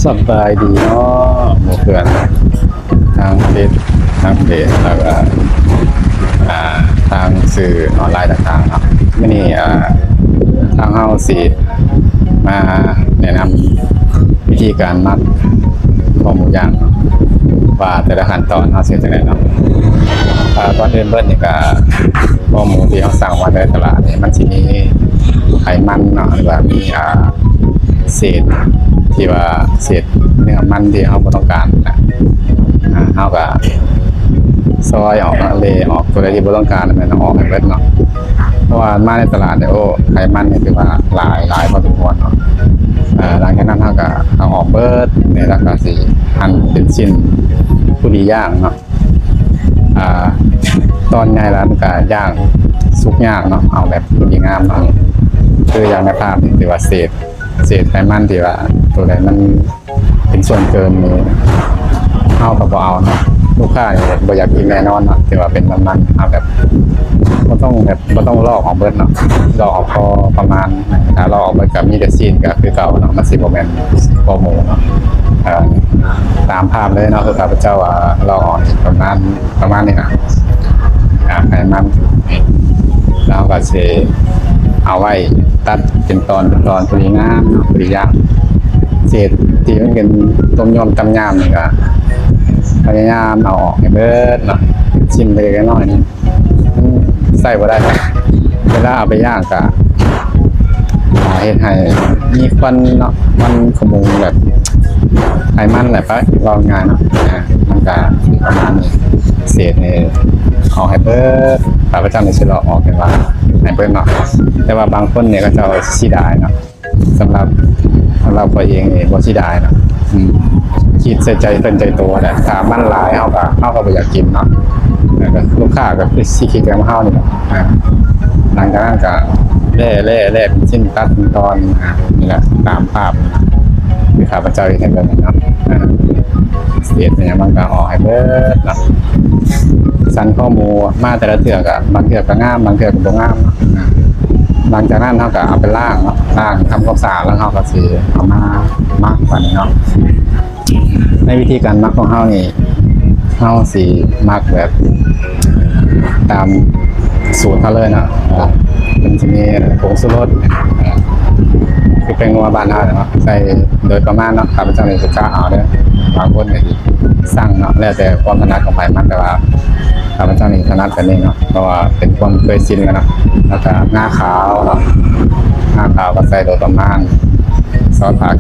สบายดีเนาะหมู่เพื่อนทางเฟซทางเพจแล้วก็ทางสื่อออนไลน์ต่างๆเนาะไม่นี่ทางเฮาสิมาแนะนำวิธีการมัดข้อหมูย่างเนาะว่าแต่ละขั้นตอนเฮาสิจังได๋เนาะก่อนอื่นเบิ่นี่ก็ข้อหมูที่เฮาสั่งมาในตลาดนี่มันสิมีไขมันเนาะหรือว่ามีเศษที่ว่าเศษเนื้อมันที่เราบ่ต้องการนะเราก็ซอยออกเลยออกตัวใดที่บ่ต้องการมันเอาออกให้เบิดเนาะเพราะว่ามาในตลาดเนี่ยโอ้ไขมันนี่คือว่าหลายพอสมควรเนาะหลังจากนั้นเราก็เอาออกเบิดเนี่ยแล้วก็สิหั่นเป็นชิ้นผู้ดีย่างเนาะตอนใหญ่แล้วมันก็ย่างสุกยากเนาะเอาแบบผู้ดีงามเนาะคืออย่างในภาพนี่ถือว่าเศษไขมันที่ว่าตัวไหนมันเป็นส่วนเกินนี่เอากับบ่เอาเนาะลูกค้าเนี่ยบ่อยากกินแน่นอนเนาะที่ว่าเป็นมันเอาแบบบ่ต้องลอกออกเบิดเนาะลอกออกพอประมาณถ้าลอกออกเบิดก็มีแต่ซีนก็คือเก่าเนาะมันสิบ่แม่นข้อหมูเนาะตามภาพเลยเนาะคือข้าพเจ้าลอกออกประมาณนี้นะไขมันแล้วก็สิเอาไว้ตัดเป็นตอนพอดีงามพอดีย่างเศษที่มันเป็นต้มยำตำยำนี่ก็พยายามเอาออกให้เบิดเนาะชิ้นเล็กน้อยนี่ใส่บ่ได้เวลาเอาไปย่างก็เฮ็ดให้มีควันเนาะมันขมุงแบบไขมันแหละปะลองงานเนาะมันก็ประมาณนี้เศษนี่เอาให้เบิดข้าพเจ้านี่สิเลาะออกให้ว่าให้เบิดเนาะแต่ว่าบางคนเนี่ยก็จะเสียดายเนาะสำหรับตัวเองเนี่ยบ่เสียดายเนาะคิดใส่ใจเต็มใจตัวแหละถ้ามันหลายเฮาก็บ่อยากกินเนาะแล้วก็ลูกค้าก็คือสิคิดกับเฮานี่แหละหลังจากนั้นก็แล่เป็นชิ้นตัดเป็นตอนนี่แหละตามภาพที่ข้าพเจ้าเห็นแบบนี้เนาะเสียดเนี่ยมันก็ออกให้เบิดเนาะสันข้อมูลมาแต่ละเทือกอะบางเทือกก็งามบางเทือกก็บ่งามหลังจากนั้นเขาก็เอาไปล้างเนาะล้างทำความสะอาดแล้วเขาก็สิเอามามักกันเนาะในวิธีการมักของเขานี่เขาสิมักแบบตามสูตรเขาเลยเนาะมันจะมีผงชูรสคือเป็นนัวบ้านเราเนาะใส่โดยประมาณเนาะข้าพเจ้าเนี่ยจะกล้าเอาเด้อบางคนก็สั่งเนาะแล้วแต่ความถนัดของใครมันแต่ว่าข้าพเจ้านี่ถนัดแบบนี้เนาะเพราะว่าเป็นความเคยชินแล้วเนาะแล้วก็หน้าขาวเนาะหน้าขาวก็ใส่โดยประมาณซอสผัก